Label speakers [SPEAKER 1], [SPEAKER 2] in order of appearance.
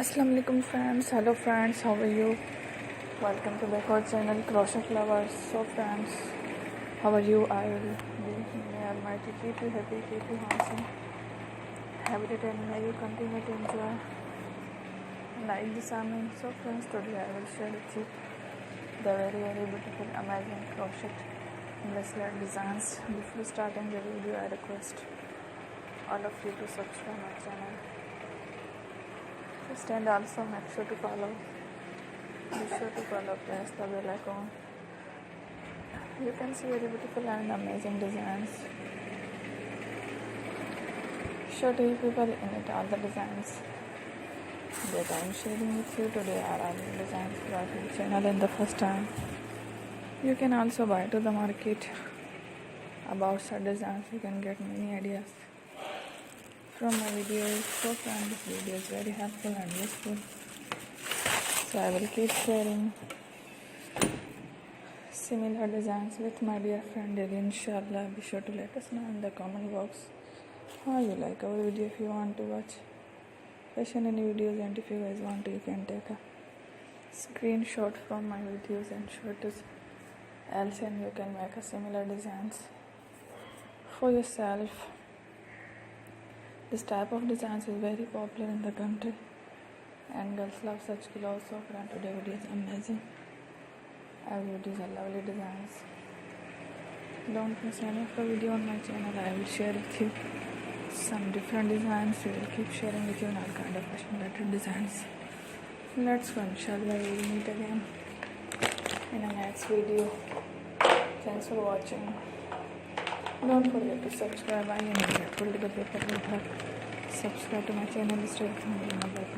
[SPEAKER 1] Assalamu alaikum friends. Hello friends, how are you? Welcome to back our channel Crochet Lovers. So friends, how are you? I will be may Almighty keep you happy, keep you handsome. Have it and may you continue to enjoy like this amen. So friends, today I will share with you the very beautiful amazing crochet bracelet designs. Before starting the video, I request all of you to subscribe my channel. And also make sure to follow. Be sure to follow, press the bell icon. You can see very beautiful and amazing designs. Show to you people in it all the designs that I am sharing with you today are all designs for our channel in the first time. You can also buy to the market about such designs. You can get many ideas from my videos. So friends, this video is very helpful and useful, so I will keep sharing similar designs with my dear friend daily, inshallah. Be sure to let us know in the comment box how you like our video. If you want to watch fashion any videos, and if you guys want to, you can take a screenshot from my videos and show it to else, and you can make a similar designs for yourself. This type of designs is very popular in the country and girls love such clothes. So friend, today video is amazing. Every video is a lovely designs. Don't miss any of the video on my channel. I will share with you some different designs. We will keep sharing with you all kind of fashion related designs. Let's go, inshallah. We will meet again in the next video. Thanks for watching. Don't forget to subscribe. I am grateful to the people who have subscribed to my channel. Stay tuned.